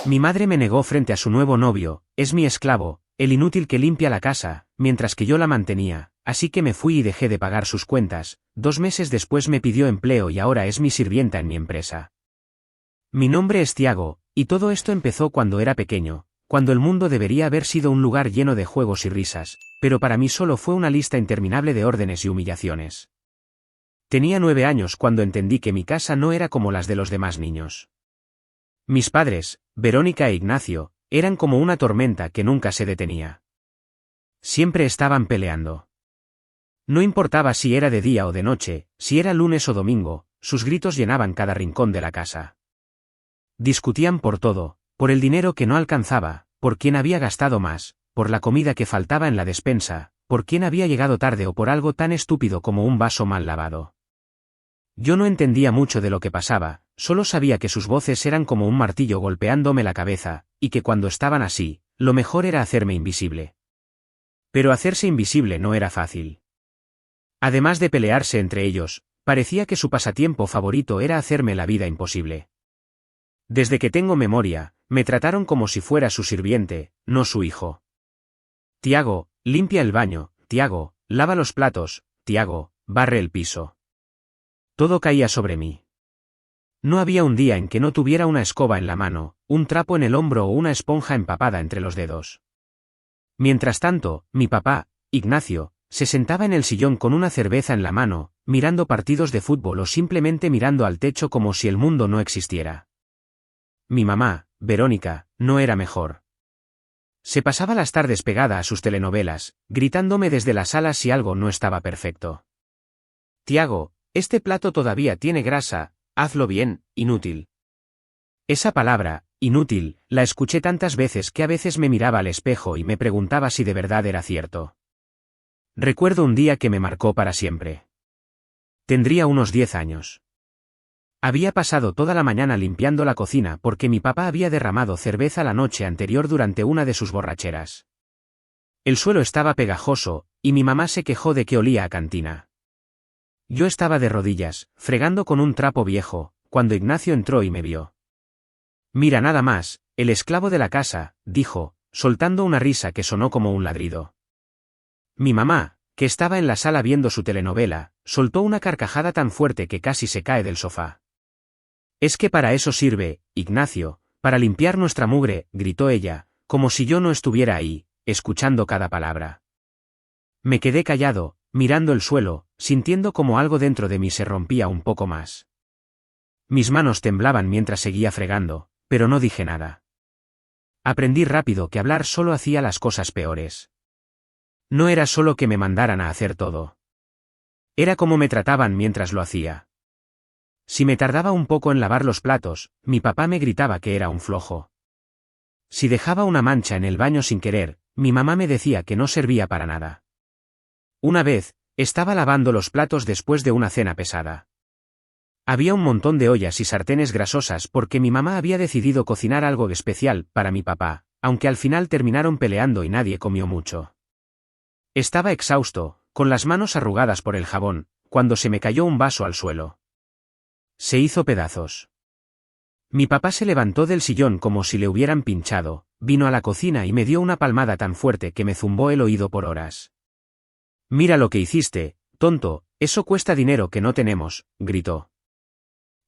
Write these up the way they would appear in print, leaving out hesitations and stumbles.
Mi madre me negó frente a su nuevo novio, es mi esclavo, el inútil que limpia la casa, mientras que yo la mantenía, así que me fui y dejé de pagar sus cuentas. 2 meses después me pidió empleo y ahora es mi sirvienta en mi empresa. Mi nombre es Tiago, y todo esto empezó cuando era pequeño, cuando el mundo debería haber sido un lugar lleno de juegos y risas, pero para mí solo fue una lista interminable de órdenes y humillaciones. Tenía 9 años cuando entendí que mi casa no era como las de los demás niños. Mis padres, Verónica e Ignacio, eran como una tormenta que nunca se detenía. Siempre estaban peleando. No importaba si era de día o de noche, si era lunes o domingo, sus gritos llenaban cada rincón de la casa. Discutían por todo, por el dinero que no alcanzaba, por quién había gastado más, por la comida que faltaba en la despensa, por quién había llegado tarde o por algo tan estúpido como un vaso mal lavado. Yo no entendía mucho de lo que pasaba, solo sabía que sus voces eran como un martillo golpeándome la cabeza, y que cuando estaban así, lo mejor era hacerme invisible. Pero hacerse invisible no era fácil. Además de pelearse entre ellos, parecía que su pasatiempo favorito era hacerme la vida imposible. Desde que tengo memoria, me trataron como si fuera su sirviente, no su hijo. Tiago, limpia el baño, Tiago, lava los platos, Tiago, barre el piso. Todo caía sobre mí. No había un día en que no tuviera una escoba en la mano, un trapo en el hombro o una esponja empapada entre los dedos. Mientras tanto, mi papá, Ignacio, se sentaba en el sillón con una cerveza en la mano, mirando partidos de fútbol o simplemente mirando al techo como si el mundo no existiera. Mi mamá, Verónica, no era mejor. Se pasaba las tardes pegada a sus telenovelas, gritándome desde la sala si algo no estaba perfecto. Tiago, este plato todavía tiene grasa, hazlo bien, inútil. Esa palabra, inútil, la escuché tantas veces que a veces me miraba al espejo y me preguntaba si de verdad era cierto. Recuerdo un día que me marcó para siempre. Tendría unos 10 años. Había pasado toda la mañana limpiando la cocina porque mi papá había derramado cerveza la noche anterior durante una de sus borracheras. El suelo estaba pegajoso, y mi mamá se quejó de que olía a cantina. Yo estaba de rodillas, fregando con un trapo viejo, cuando Ignacio entró y me vio. Mira nada más, el esclavo de la casa, dijo, soltando una risa que sonó como un ladrido. Mi mamá, que estaba en la sala viendo su telenovela, soltó una carcajada tan fuerte que casi se cae del sofá. Es que para eso sirve, Ignacio, para limpiar nuestra mugre, gritó ella, como si yo no estuviera ahí, escuchando cada palabra. Me quedé callado, mirando el suelo, sintiendo como algo dentro de mí se rompía un poco más. Mis manos temblaban mientras seguía fregando, pero no dije nada. Aprendí rápido que hablar solo hacía las cosas peores. No era solo que me mandaran a hacer todo. Era como me trataban mientras lo hacía. Si me tardaba un poco en lavar los platos, mi papá me gritaba que era un flojo. Si dejaba una mancha en el baño sin querer, mi mamá me decía que no servía para nada. Una vez, estaba lavando los platos después de una cena pesada. Había un montón de ollas y sartenes grasosas porque mi mamá había decidido cocinar algo especial para mi papá, aunque al final terminaron peleando y nadie comió mucho. Estaba exhausto, con las manos arrugadas por el jabón, cuando se me cayó un vaso al suelo. Se hizo pedazos. Mi papá se levantó del sillón como si le hubieran pinchado, vino a la cocina y me dio una palmada tan fuerte que me zumbó el oído por horas. Mira lo que hiciste, tonto, eso cuesta dinero que no tenemos, gritó.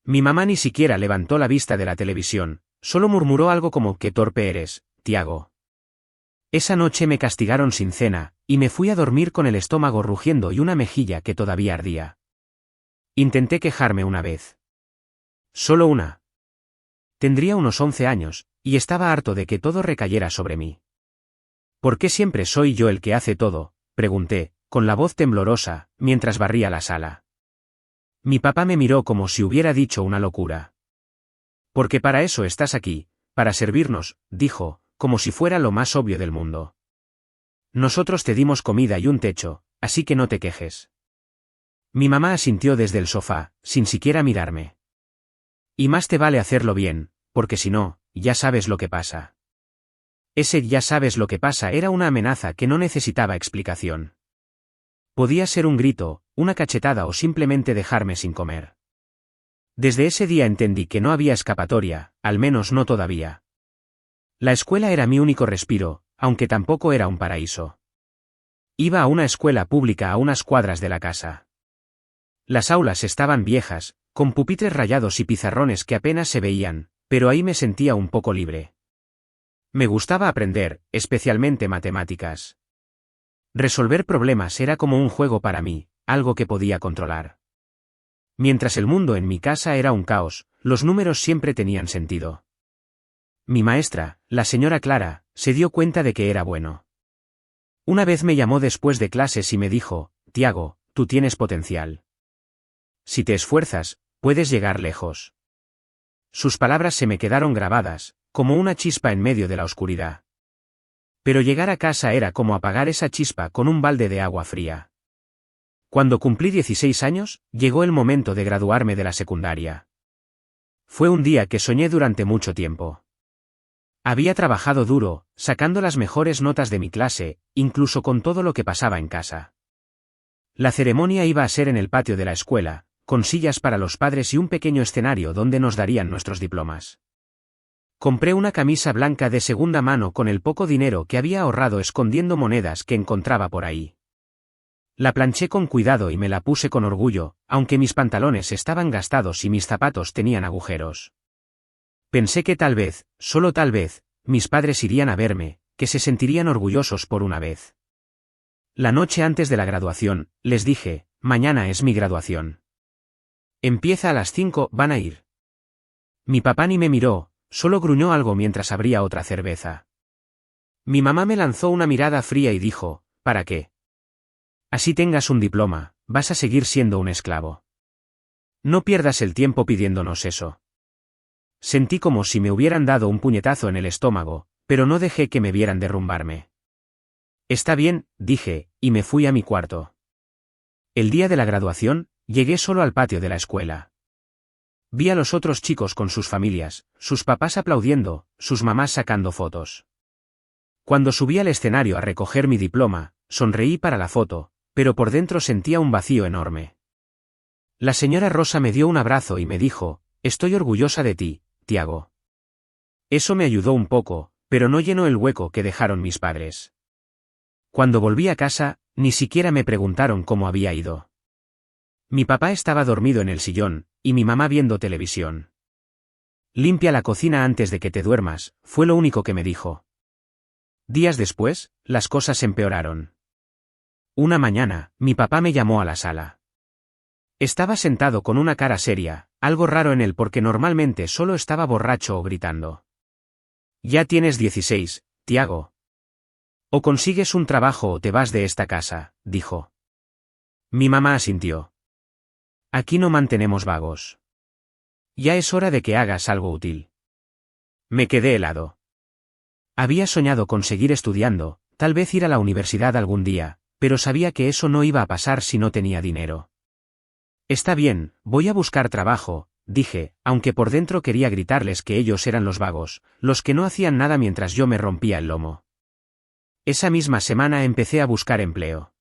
Mi mamá ni siquiera levantó la vista de la televisión, solo murmuró algo como qué torpe eres, Tiago. Esa noche me castigaron sin cena, y me fui a dormir con el estómago rugiendo y una mejilla que todavía ardía. Intenté quejarme una vez. Solo una. Tendría unos 11 años, y estaba harto de que todo recayera sobre mí. ¿Por qué siempre soy yo el que hace todo?, pregunté, con la voz temblorosa, mientras barría la sala. Mi papá me miró como si hubiera dicho una locura. Porque para eso estás aquí, para servirnos, dijo, como si fuera lo más obvio del mundo. Nosotros te dimos comida y un techo, así que no te quejes. Mi mamá asintió desde el sofá, sin siquiera mirarme. Y más te vale hacerlo bien, porque si no, ya sabes lo que pasa. Ese ya sabes lo que pasa era una amenaza que no necesitaba explicación. Podía ser un grito, una cachetada o simplemente dejarme sin comer. Desde ese día entendí que no había escapatoria, al menos no todavía. La escuela era mi único respiro, aunque tampoco era un paraíso. Iba a una escuela pública a unas cuadras de la casa. Las aulas estaban viejas, con pupitres rayados y pizarrones que apenas se veían, pero ahí me sentía un poco libre. Me gustaba aprender, especialmente matemáticas. Resolver problemas era como un juego para mí, algo que podía controlar. Mientras el mundo en mi casa era un caos, los números siempre tenían sentido. Mi maestra, la señora Clara, se dio cuenta de que era bueno. Una vez me llamó después de clases y me dijo: Tiago, tú tienes potencial. Si te esfuerzas, puedes llegar lejos. Sus palabras se me quedaron grabadas, como una chispa en medio de la oscuridad. Pero llegar a casa era como apagar esa chispa con un balde de agua fría. Cuando cumplí 16 años, llegó el momento de graduarme de la secundaria. Fue un día que soñé durante mucho tiempo. Había trabajado duro, sacando las mejores notas de mi clase, incluso con todo lo que pasaba en casa. La ceremonia iba a ser en el patio de la escuela, con sillas para los padres y un pequeño escenario donde nos darían nuestros diplomas. Compré una camisa blanca de segunda mano con el poco dinero que había ahorrado escondiendo monedas que encontraba por ahí. La planché con cuidado y me la puse con orgullo, aunque mis pantalones estaban gastados y mis zapatos tenían agujeros. Pensé que tal vez, solo tal vez, mis padres irían a verme, que se sentirían orgullosos por una vez. La noche antes de la graduación, les dije: mañana es mi graduación. Empieza a las 5, ¿van a ir? Mi papá ni me miró, solo gruñó algo mientras abría otra cerveza. Mi mamá me lanzó una mirada fría y dijo: ¿para qué? Así tengas un diploma, vas a seguir siendo un esclavo. No pierdas el tiempo pidiéndonos eso. Sentí como si me hubieran dado un puñetazo en el estómago, pero no dejé que me vieran derrumbarme. Está bien, dije, y me fui a mi cuarto. El día de la graduación, llegué solo al patio de la escuela. Vi a los otros chicos con sus familias, sus papás aplaudiendo, sus mamás sacando fotos. Cuando subí al escenario a recoger mi diploma, sonreí para la foto, pero por dentro sentía un vacío enorme. La señora Rosa me dio un abrazo y me dijo: estoy orgullosa de ti, Tiago. Eso me ayudó un poco, pero no llenó el hueco que dejaron mis padres. Cuando volví a casa, ni siquiera me preguntaron cómo había ido. Mi papá estaba dormido en el sillón, y mi mamá viendo televisión. Limpia la cocina antes de que te duermas, fue lo único que me dijo. Días después, las cosas empeoraron. Una mañana, mi papá me llamó a la sala. Estaba sentado con una cara seria, algo raro en él porque normalmente solo estaba borracho o gritando. Ya tienes 16, Tiago. O consigues un trabajo o te vas de esta casa, dijo. Mi mamá asintió. Aquí no mantenemos vagos. Ya es hora de que hagas algo útil. Me quedé helado. Había soñado con seguir estudiando, tal vez ir a la universidad algún día, pero sabía que eso no iba a pasar si no tenía dinero. Está bien, voy a buscar trabajo, dije, aunque por dentro quería gritarles que ellos eran los vagos, los que no hacían nada mientras yo me rompía el lomo. Esa misma semana empecé a buscar empleo.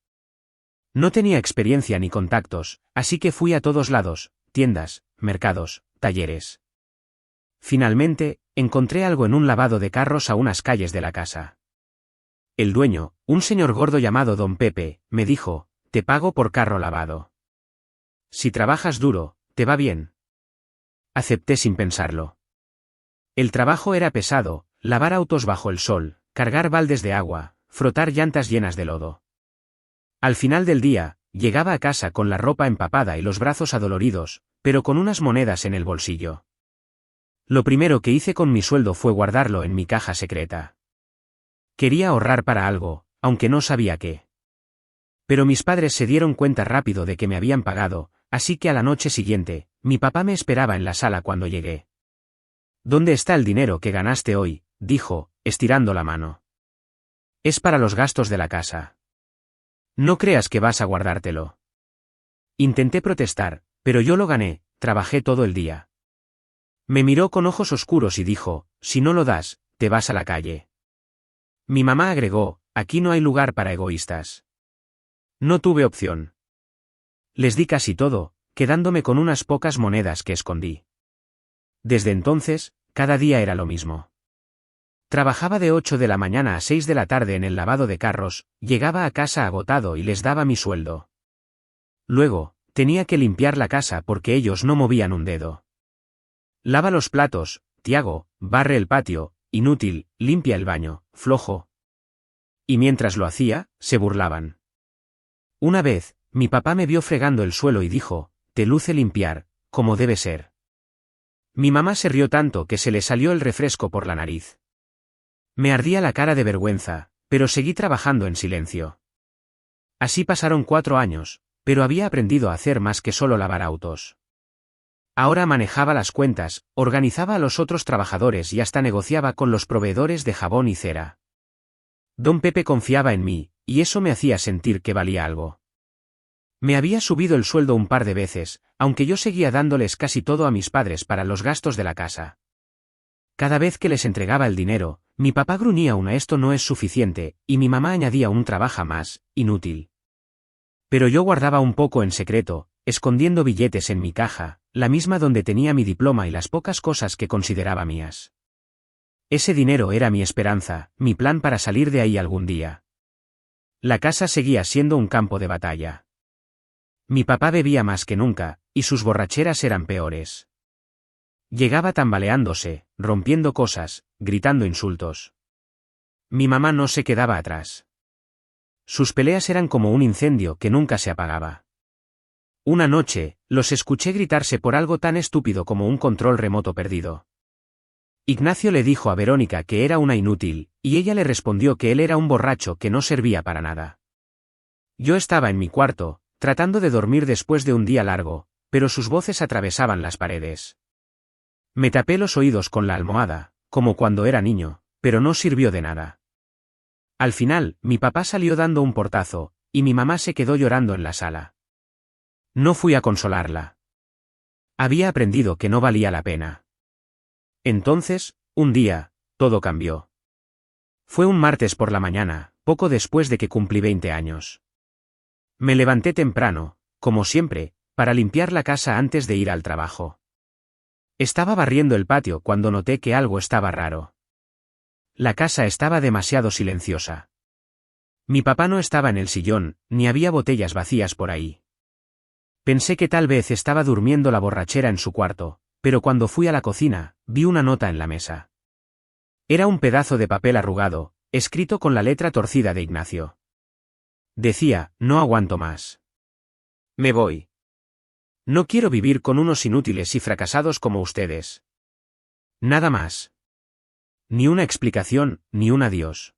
No tenía experiencia ni contactos, así que fui a todos lados, tiendas, mercados, talleres. Finalmente, encontré algo en un lavado de carros a unas calles de la casa. El dueño, un señor gordo llamado Don Pepe, me dijo: te pago por carro lavado. Si trabajas duro, te va bien. Acepté sin pensarlo. El trabajo era pesado: lavar autos bajo el sol, cargar baldes de agua, frotar llantas llenas de lodo. Al final del día, llegaba a casa con la ropa empapada y los brazos adoloridos, pero con unas monedas en el bolsillo. Lo primero que hice con mi sueldo fue guardarlo en mi caja secreta. Quería ahorrar para algo, aunque no sabía qué. Pero mis padres se dieron cuenta rápido de que me habían pagado, así que a la noche siguiente, mi papá me esperaba en la sala cuando llegué. ¿Dónde está el dinero que ganaste hoy?, dijo, estirando la mano. Es para los gastos de la casa. No creas que vas a guardártelo. Intenté protestar, pero yo lo gané, trabajé todo el día. Me miró con ojos oscuros y dijo: si no lo das, te vas a la calle. Mi mamá agregó: aquí no hay lugar para egoístas. No tuve opción. Les di casi todo, quedándome con unas pocas monedas que escondí. Desde entonces, cada día era lo mismo. Trabajaba de 8 de la mañana a 6 de la tarde en el lavado de carros, llegaba a casa agotado y les daba mi sueldo. Luego, tenía que limpiar la casa porque ellos no movían un dedo. Lava los platos, Tiago, barre el patio, inútil, limpia el baño, flojo. Y mientras lo hacía, se burlaban. Una vez, mi papá me vio fregando el suelo y dijo, «Te luce limpiar, como debe ser». Mi mamá se rió tanto que se le salió el refresco por la nariz. Me ardía la cara de vergüenza, pero seguí trabajando en silencio. Así pasaron 4 años, pero había aprendido a hacer más que solo lavar autos. Ahora manejaba las cuentas, organizaba a los otros trabajadores y hasta negociaba con los proveedores de jabón y cera. Don Pepe confiaba en mí, y eso me hacía sentir que valía algo. Me había subido el sueldo un par de veces, aunque yo seguía dándoles casi todo a mis padres para los gastos de la casa. Cada vez que les entregaba el dinero, mi papá gruñía una «esto no es suficiente», y mi mamá añadía un «trabaja más, inútil». Pero yo guardaba un poco en secreto, escondiendo billetes en mi caja, la misma donde tenía mi diploma y las pocas cosas que consideraba mías. Ese dinero era mi esperanza, mi plan para salir de ahí algún día. La casa seguía siendo un campo de batalla. Mi papá bebía más que nunca, y sus borracheras eran peores. Llegaba tambaleándose, rompiendo cosas, gritando insultos. Mi mamá no se quedaba atrás. Sus peleas eran como un incendio que nunca se apagaba. Una noche, los escuché gritarse por algo tan estúpido como un control remoto perdido. Ignacio le dijo a Verónica que era una inútil, y ella le respondió que él era un borracho que no servía para nada. Yo estaba en mi cuarto, tratando de dormir después de un día largo, pero sus voces atravesaban las paredes. Me tapé los oídos con la almohada, como cuando era niño, pero no sirvió de nada. Al final, mi papá salió dando un portazo, y mi mamá se quedó llorando en la sala. No fui a consolarla. Había aprendido que no valía la pena. Entonces, un día, todo cambió. Fue un martes por la mañana, poco después de que cumplí 20 años. Me levanté temprano, como siempre, para limpiar la casa antes de ir al trabajo. Estaba barriendo el patio cuando noté que algo estaba raro. La casa estaba demasiado silenciosa. Mi papá no estaba en el sillón, ni había botellas vacías por ahí. Pensé que tal vez estaba durmiendo la borrachera en su cuarto, pero cuando fui a la cocina, vi una nota en la mesa. Era un pedazo de papel arrugado, escrito con la letra torcida de Ignacio. Decía, «No aguanto más. Me voy. No quiero vivir con unos inútiles y fracasados como ustedes. Nada más». Ni una explicación, ni un adiós.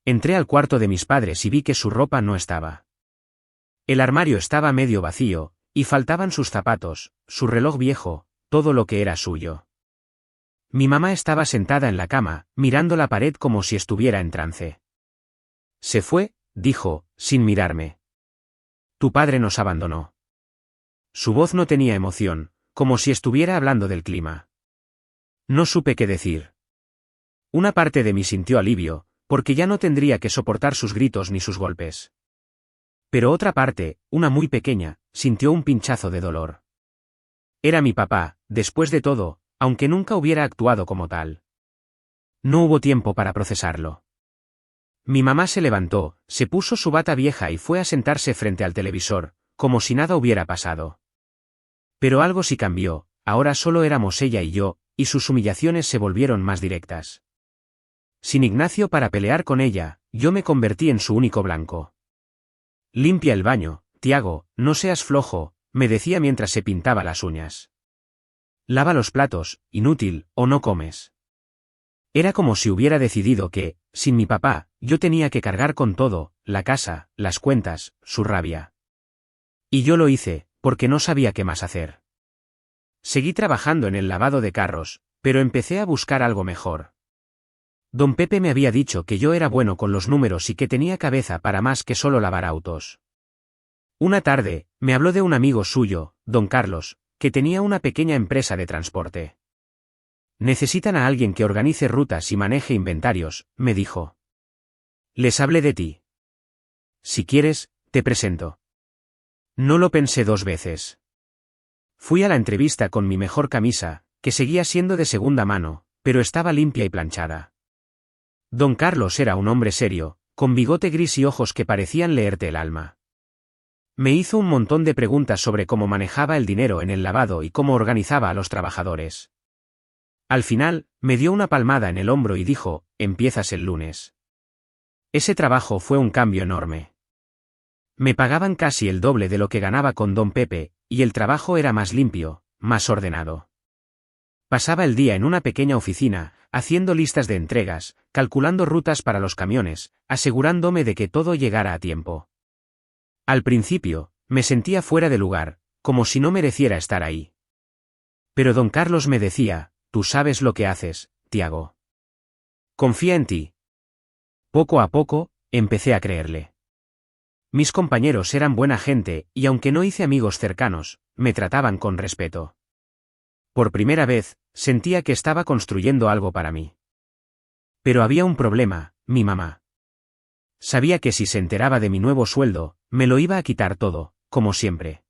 Entré al cuarto de mis padres y vi que su ropa no estaba. El armario estaba medio vacío, y faltaban sus zapatos, su reloj viejo, todo lo que era suyo. Mi mamá estaba sentada en la cama, mirando la pared como si estuviera en trance. «Se fue», dijo, sin mirarme. «Tu padre nos abandonó». Su voz no tenía emoción, como si estuviera hablando del clima. No supe qué decir. Una parte de mí sintió alivio, porque ya no tendría que soportar sus gritos ni sus golpes. Pero otra parte, una muy pequeña, sintió un pinchazo de dolor. Era mi papá, después de todo, aunque nunca hubiera actuado como tal. No hubo tiempo para procesarlo. Mi mamá se levantó, se puso su bata vieja y fue a sentarse frente al televisor, como si nada hubiera pasado. Pero algo sí cambió, ahora solo éramos ella y yo, y sus humillaciones se volvieron más directas. Sin Ignacio para pelear con ella, yo me convertí en su único blanco. «Limpia el baño, Tiago, no seas flojo», me decía mientras se pintaba las uñas. «Lava los platos, inútil, o no comes». Era como si hubiera decidido que, sin mi papá, yo tenía que cargar con todo, la casa, las cuentas, su rabia. Y yo lo hice, porque no sabía qué más hacer. Seguí trabajando en el lavado de carros, pero empecé a buscar algo mejor. Don Pepe me había dicho que yo era bueno con los números y que tenía cabeza para más que solo lavar autos. Una tarde, me habló de un amigo suyo, don Carlos, que tenía una pequeña empresa de transporte. «Necesitan a alguien que organice rutas y maneje inventarios», me dijo. «Les hablé de ti. Si quieres, te presento». No lo pensé 2 veces. Fui a la entrevista con mi mejor camisa, que seguía siendo de segunda mano, pero estaba limpia y planchada. Don Carlos era un hombre serio, con bigote gris y ojos que parecían leerte el alma. Me hizo un montón de preguntas sobre cómo manejaba el dinero en el lavado y cómo organizaba a los trabajadores. Al final, me dio una palmada en el hombro y dijo, empiezas el lunes. Ese trabajo fue un cambio enorme. Me pagaban casi el doble de lo que ganaba con don Pepe, y el trabajo era más limpio, más ordenado. Pasaba el día en una pequeña oficina, haciendo listas de entregas, calculando rutas para los camiones, asegurándome de que todo llegara a tiempo. Al principio, me sentía fuera de lugar, como si no mereciera estar ahí. Pero don Carlos me decía, tú sabes lo que haces, Tiago. Confía en ti. Poco a poco, empecé a creerle. Mis compañeros eran buena gente, y aunque no hice amigos cercanos, me trataban con respeto. Por primera vez, sentía que estaba construyendo algo para mí. Pero había un problema, mi mamá. Sabía que si se enteraba de mi nuevo sueldo, me lo iba a quitar todo, como siempre.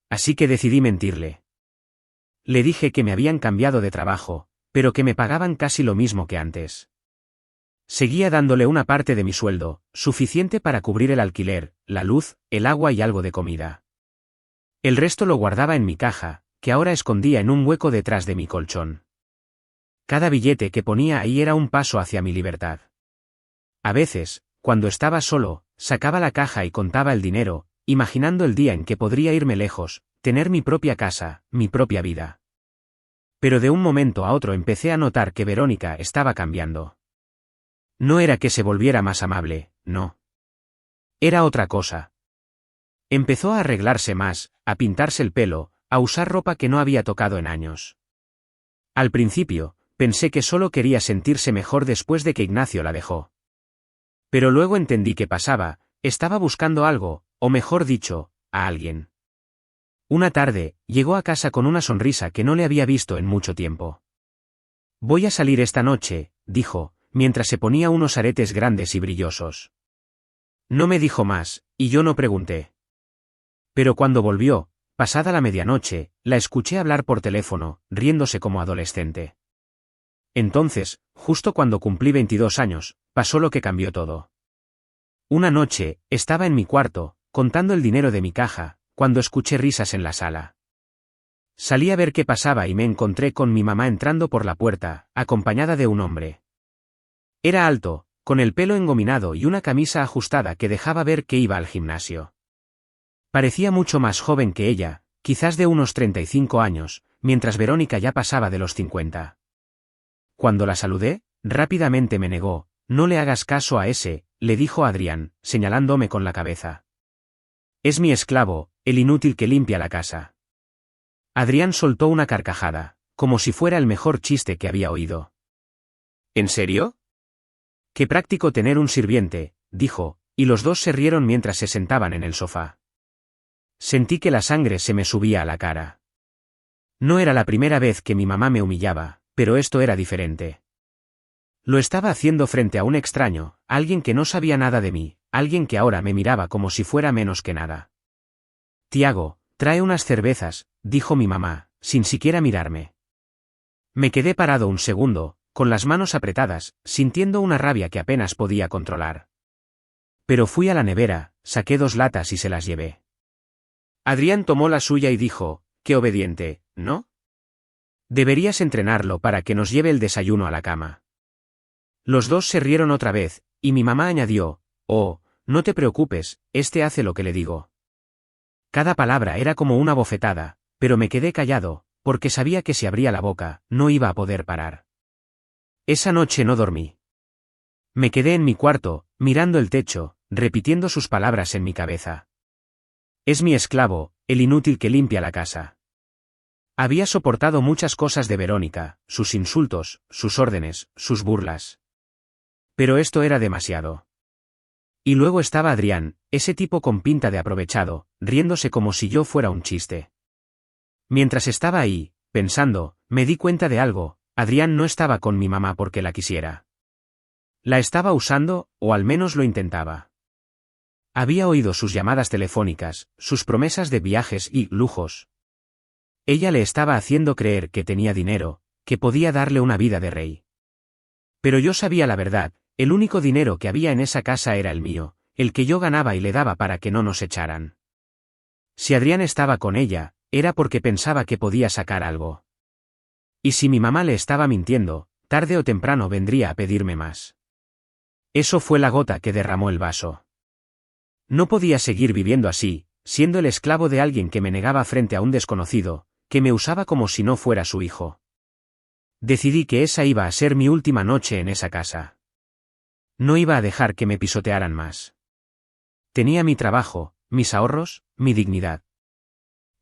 Así que decidí mentirle. Le dije que me habían cambiado de trabajo, pero que me pagaban casi lo mismo que antes. Seguía dándole una parte de mi sueldo, suficiente para cubrir el alquiler, la luz, el agua y algo de comida. El resto lo guardaba en mi caja, que ahora escondía en un hueco detrás de mi colchón. Cada billete que ponía ahí era un paso hacia mi libertad. A veces, cuando estaba solo, sacaba la caja y contaba el dinero, imaginando el día en que podría irme lejos, tener mi propia casa, mi propia vida. Pero de un momento a otro empecé a notar que Verónica estaba cambiando. No era que se volviera más amable, no. Era otra cosa. Empezó a arreglarse más, a pintarse el pelo, a usar ropa que no había tocado en años. Al principio, pensé que solo quería sentirse mejor después de que Ignacio la dejó. Pero luego entendí que pasaba, estaba buscando algo, o mejor dicho, a alguien. Una tarde, llegó a casa con una sonrisa que no le había visto en mucho tiempo. Voy a salir esta noche, dijo, mientras se ponía unos aretes grandes y brillosos. No me dijo más, y yo no pregunté. Pero cuando volvió, pasada la medianoche, la escuché hablar por teléfono, riéndose como adolescente. Entonces, justo cuando cumplí 22 años, pasó lo que cambió todo. Una noche, estaba en mi cuarto, contando el dinero de mi caja, cuando escuché risas en la sala. Salí a ver qué pasaba y me encontré con mi mamá entrando por la puerta, acompañada de un hombre. Era alto, con el pelo engominado y una camisa ajustada que dejaba ver que iba al gimnasio. Parecía mucho más joven que ella, quizás de unos 35 años, mientras Verónica ya pasaba de los 50. Cuando la saludé, rápidamente me negó, no le hagas caso a ese, le dijo Adrián, señalándome con la cabeza. Es mi esclavo, el inútil que limpia la casa. Adrián soltó una carcajada, como si fuera el mejor chiste que había oído. ¿En serio? Qué práctico tener un sirviente, dijo, y los dos se rieron mientras se sentaban en el sofá. Sentí que la sangre se me subía a la cara. No era la primera vez que mi mamá me humillaba, pero esto era diferente. Lo estaba haciendo frente a un extraño, alguien que no sabía nada de mí, alguien que ahora me miraba como si fuera menos que nada. Tiago, trae unas cervezas, dijo mi mamá, sin siquiera mirarme. Me quedé parado un segundo, con las manos apretadas, sintiendo una rabia que apenas podía controlar. Pero fui a la nevera, saqué 2 latas y se las llevé. Adrián tomó la suya y dijo, qué obediente, ¿no? Deberías entrenarlo para que nos lleve el desayuno a la cama. Los dos se rieron otra vez, y mi mamá añadió, oh, no te preocupes, este hace lo que le digo. Cada palabra era como una bofetada, pero me quedé callado, porque sabía que si abría la boca, no iba a poder parar. Esa noche no dormí. Me quedé en mi cuarto, mirando el techo, repitiendo sus palabras en mi cabeza. Es mi esclavo, el inútil que limpia la casa. Había soportado muchas cosas de Verónica, sus insultos, sus órdenes, sus burlas. Pero esto era demasiado. Y luego estaba Adrián, ese tipo con pinta de aprovechado, riéndose como si yo fuera un chiste. Mientras estaba ahí, pensando, me di cuenta de algo, Adrián no estaba con mi mamá porque la quisiera. La estaba usando, o al menos lo intentaba. Había oído sus llamadas telefónicas, sus promesas de viajes y lujos. Ella le estaba haciendo creer que tenía dinero, que podía darle una vida de rey. Pero yo sabía la verdad, el único dinero que había en esa casa era el mío, el que yo ganaba y le daba para que no nos echaran. Si Adrián estaba con ella, era porque pensaba que podía sacar algo. Y si mi mamá le estaba mintiendo, tarde o temprano vendría a pedirme más. Eso fue la gota que derramó el vaso. No podía seguir viviendo así, siendo el esclavo de alguien que me negaba frente a un desconocido, que me usaba como si no fuera su hijo. Decidí que esa iba a ser mi última noche en esa casa. No iba a dejar que me pisotearan más. Tenía mi trabajo, mis ahorros, mi dignidad.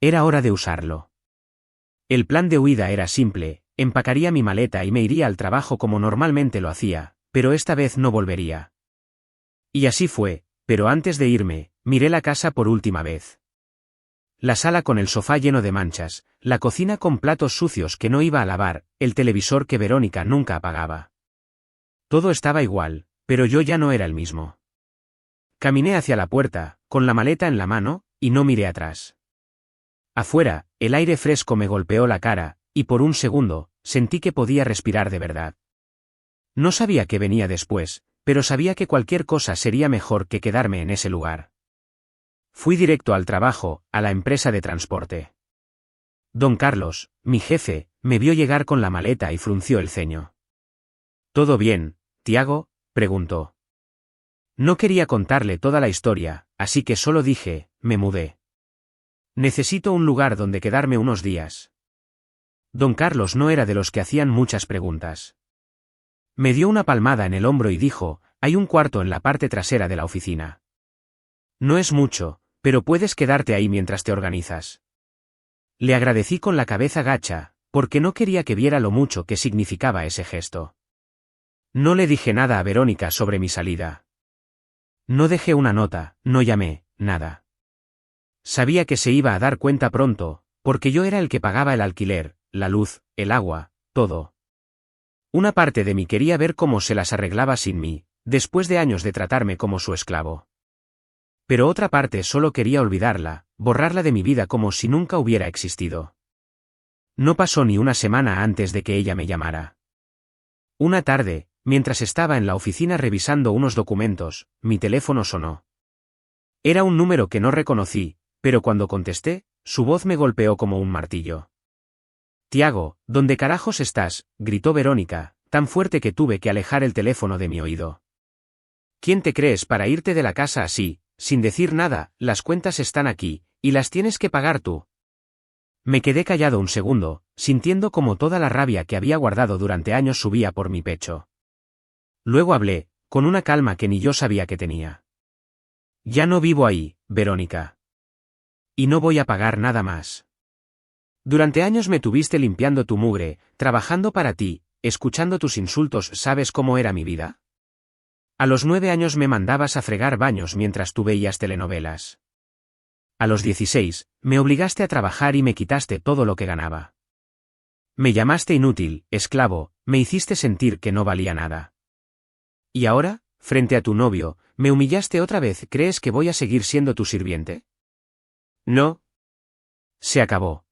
Era hora de usarlo. El plan de huida era simple, empacaría mi maleta y me iría al trabajo como normalmente lo hacía, pero esta vez no volvería. Y así fue, pero antes de irme, miré la casa por última vez. La sala con el sofá lleno de manchas, la cocina con platos sucios que no iba a lavar, el televisor que Verónica nunca apagaba. Todo estaba igual, pero yo ya no era el mismo. Caminé hacia la puerta, con la maleta en la mano, y no miré atrás. Afuera, el aire fresco me golpeó la cara, y por un segundo, sentí que podía respirar de verdad. No sabía qué venía después, pero sabía que cualquier cosa sería mejor que quedarme en ese lugar. Fui directo al trabajo, a la empresa de transporte. Don Carlos, mi jefe, me vio llegar con la maleta y frunció el ceño. ¿Todo bien, Tiago?, preguntó. No quería contarle toda la historia, así que solo dije, me mudé. Necesito un lugar donde quedarme unos días. Don Carlos no era de los que hacían muchas preguntas. Me dio una palmada en el hombro y dijo, hay un cuarto en la parte trasera de la oficina. No es mucho, pero puedes quedarte ahí mientras te organizas. Le agradecí con la cabeza gacha, porque no quería que viera lo mucho que significaba ese gesto. No le dije nada a Verónica sobre mi salida. No dejé una nota, no llamé, nada. Sabía que se iba a dar cuenta pronto, porque yo era el que pagaba el alquiler, la luz, el agua, todo. Una parte de mí quería ver cómo se las arreglaba sin mí, después de años de tratarme como su esclavo. Pero otra parte solo quería olvidarla, borrarla de mi vida como si nunca hubiera existido. No pasó ni una semana antes de que ella me llamara. Una tarde, mientras estaba en la oficina revisando unos documentos, mi teléfono sonó. Era un número que no reconocí, pero cuando contesté, su voz me golpeó como un martillo. Tiago, ¿dónde carajos estás?, gritó Verónica, tan fuerte que tuve que alejar el teléfono de mi oído. ¿Quién te crees para irte de la casa así, sin decir nada? Las cuentas están aquí, y las tienes que pagar tú. Me quedé callado un segundo, sintiendo como toda la rabia que había guardado durante años subía por mi pecho. Luego hablé, con una calma que ni yo sabía que tenía. Ya no vivo ahí, Verónica. Y no voy a pagar nada más. Durante años me tuviste limpiando tu mugre, trabajando para ti, escuchando tus insultos. ¿Sabes cómo era mi vida? A los 9 años me mandabas a fregar baños mientras tú veías telenovelas. A los 16, me obligaste a trabajar y me quitaste todo lo que ganaba. Me llamaste inútil, esclavo, me hiciste sentir que no valía nada. Y ahora, frente a tu novio, me humillaste otra vez. ¿Crees que voy a seguir siendo tu sirviente? No. Se acabó.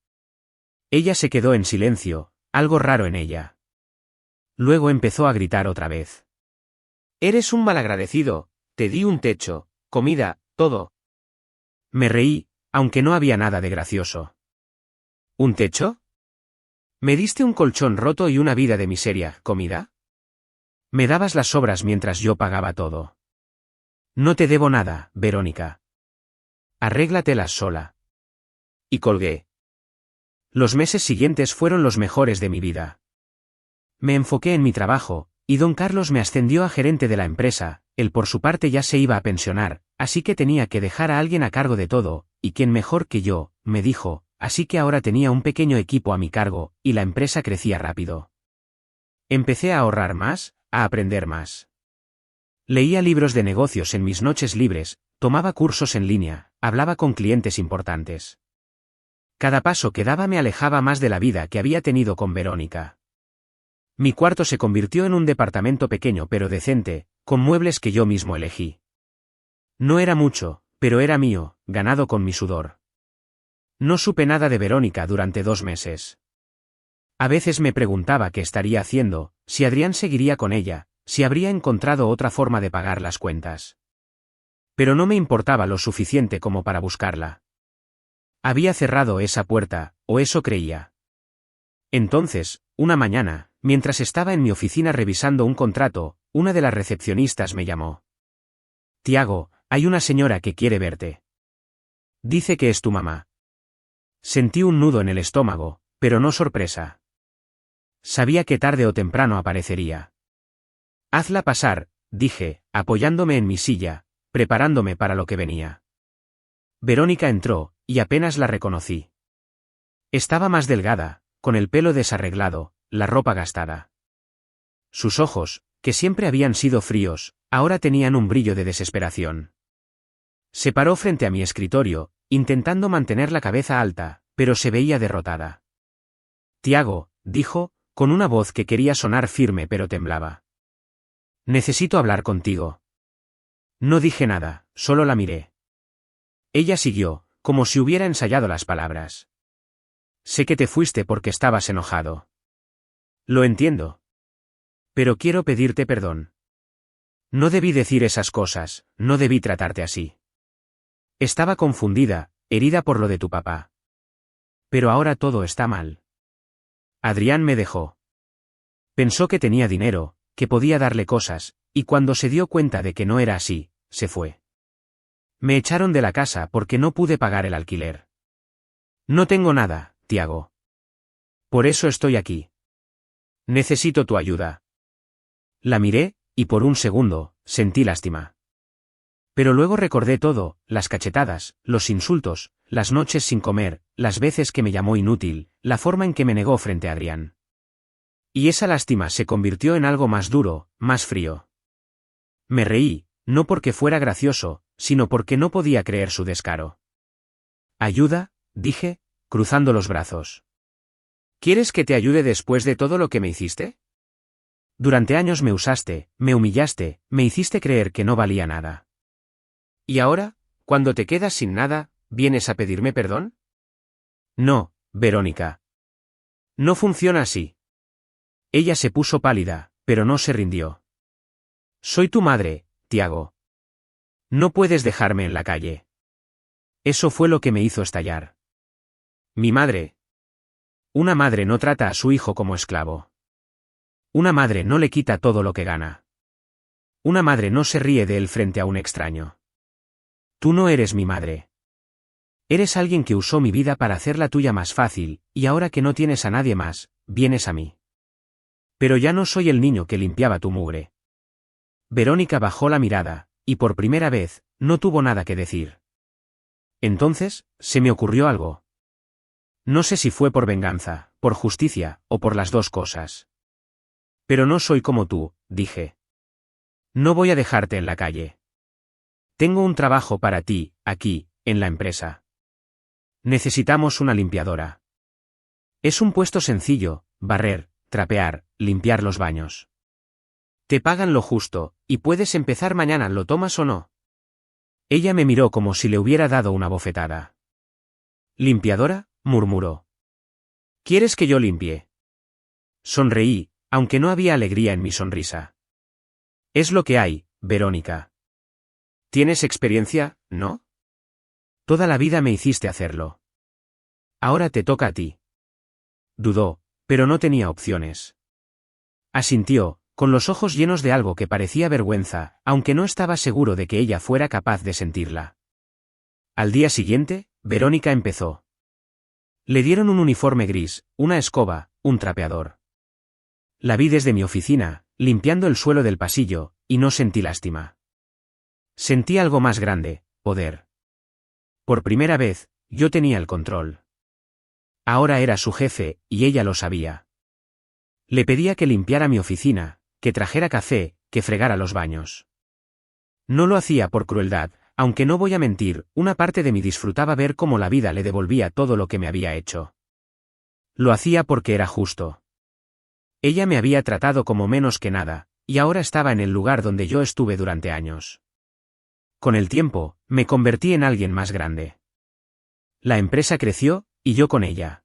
Ella se quedó en silencio, algo raro en ella. Luego empezó a gritar otra vez. Eres un malagradecido, te di un techo, comida, todo. Me reí, aunque no había nada de gracioso. ¿Un techo? ¿Me diste un colchón roto y una vida de miseria, comida? Me dabas las sobras mientras yo pagaba todo. No te debo nada, Verónica. Arréglatelas sola. Y colgué. Los meses siguientes fueron los mejores de mi vida. Me enfoqué en mi trabajo, y don Carlos me ascendió a gerente de la empresa. Él por su parte ya se iba a pensionar, así que tenía que dejar a alguien a cargo de todo, y quién mejor que yo, me dijo, así que ahora tenía un pequeño equipo a mi cargo, y la empresa crecía rápido. Empecé a ahorrar más, a aprender más. Leía libros de negocios en mis noches libres, tomaba cursos en línea, hablaba con clientes importantes. Cada paso que daba me alejaba más de la vida que había tenido con Verónica. Mi cuarto se convirtió en un departamento pequeño pero decente, con muebles que yo mismo elegí. No era mucho, pero era mío, ganado con mi sudor. No supe nada de Verónica durante 2 meses. A veces me preguntaba qué estaría haciendo, si Adrián seguiría con ella, si habría encontrado otra forma de pagar las cuentas. Pero no me importaba lo suficiente como para buscarla. Había cerrado esa puerta, o eso creía. Entonces, una mañana, mientras estaba en mi oficina revisando un contrato, una de las recepcionistas me llamó. Tiago, hay una señora que quiere verte. Dice que es tu mamá. Sentí un nudo en el estómago, pero no sorpresa. Sabía que tarde o temprano aparecería. Hazla pasar, dije, apoyándome en mi silla, preparándome para lo que venía. Verónica entró, y apenas la reconocí. Estaba más delgada, con el pelo desarreglado, la ropa gastada. Sus ojos, que siempre habían sido fríos, ahora tenían un brillo de desesperación. Se paró frente a mi escritorio, intentando mantener la cabeza alta, pero se veía derrotada. Tiago, dijo, con una voz que quería sonar firme pero temblaba. Necesito hablar contigo. No dije nada, solo la miré. Ella siguió, como si hubiera ensayado las palabras. Sé que te fuiste porque estabas enojado. Lo entiendo. Pero quiero pedirte perdón. No debí decir esas cosas, no debí tratarte así. Estaba confundida, herida por lo de tu papá. Pero ahora todo está mal. Adrián me dejó. Pensó que tenía dinero, que podía darle cosas, y cuando se dio cuenta de que no era así, se fue. Me echaron de la casa porque no pude pagar el alquiler. No tengo nada, Tiago. Por eso estoy aquí. Necesito tu ayuda. La miré, y por un segundo, sentí lástima. Pero luego recordé todo, las cachetadas, los insultos, las noches sin comer, las veces que me llamó inútil, la forma en que me negó frente a Adrián. Y esa lástima se convirtió en algo más duro, más frío. Me reí, no porque fuera gracioso, sino porque no podía creer su descaro. ¿Ayuda?, dije, cruzando los brazos. ¿Quieres que te ayude después de todo lo que me hiciste? Durante años me usaste, me humillaste, me hiciste creer que no valía nada. ¿Y ahora, cuando te quedas sin nada, vienes a pedirme perdón? No, Verónica. No funciona así. Ella se puso pálida, pero no se rindió. Soy tu madre, Tiago. No puedes dejarme en la calle. Eso fue lo que me hizo estallar. Mi madre. Una madre no trata a su hijo como esclavo. Una madre no le quita todo lo que gana. Una madre no se ríe de él frente a un extraño. Tú no eres mi madre. Eres alguien que usó mi vida para hacer la tuya más fácil, y ahora que no tienes a nadie más, vienes a mí. Pero ya no soy el niño que limpiaba tu mugre. Verónica bajó la mirada, y por primera vez, no tuvo nada que decir. Entonces, se me ocurrió algo. No sé si fue por venganza, por justicia, o por las dos cosas. Pero no soy como tú, dije. No voy a dejarte en la calle. Tengo un trabajo para ti, aquí, en la empresa. Necesitamos una limpiadora. Es un puesto sencillo, barrer, trapear, limpiar los baños. Te pagan lo justo, y puedes empezar mañana, ¿lo tomas o no? Ella me miró como si le hubiera dado una bofetada. ¿Limpiadora?, murmuró. ¿Quieres que yo limpie? Sonreí, aunque no había alegría en mi sonrisa. Es lo que hay, Verónica. ¿Tienes experiencia, no? Toda la vida me hiciste hacerlo. Ahora te toca a ti. Dudó, pero no tenía opciones. Asintió, con los ojos llenos de algo que parecía vergüenza, aunque no estaba seguro de que ella fuera capaz de sentirla. Al día siguiente, Verónica empezó. Le dieron un uniforme gris, una escoba, un trapeador. La vi desde mi oficina, limpiando el suelo del pasillo, y no sentí lástima. Sentí algo más grande, poder. Por primera vez, yo tenía el control. Ahora era su jefe, y ella lo sabía. Le pedía que limpiara mi oficina, que trajera café, que fregara los baños. No lo hacía por crueldad, aunque no voy a mentir, una parte de mí disfrutaba ver cómo la vida le devolvía todo lo que me había hecho. Lo hacía porque era justo. Ella me había tratado como menos que nada, y ahora estaba en el lugar donde yo estuve durante años. Con el tiempo, me convertí en alguien más grande. La empresa creció, y yo con ella.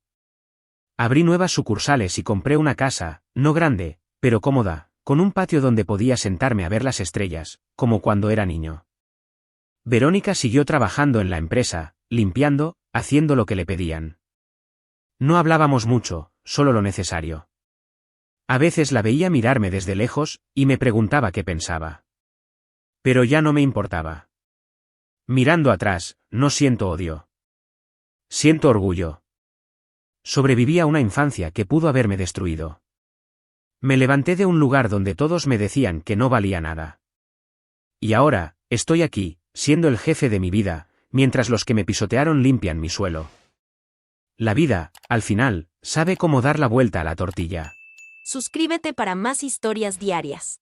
Abrí nuevas sucursales y compré una casa, no grande, pero cómoda, con un patio donde podía sentarme a ver las estrellas, como cuando era niño. Verónica siguió trabajando en la empresa, limpiando, haciendo lo que le pedían. No hablábamos mucho, solo lo necesario. A veces la veía mirarme desde lejos, y me preguntaba qué pensaba. Pero ya no me importaba. Mirando atrás, no siento odio. Siento orgullo. Sobreviví a una infancia que pudo haberme destruido. Me levanté de un lugar donde todos me decían que no valía nada. Y ahora, estoy aquí, siendo el jefe de mi vida, mientras los que me pisotearon limpian mi suelo. La vida, al final, sabe cómo dar la vuelta a la tortilla. Suscríbete para más historias diarias.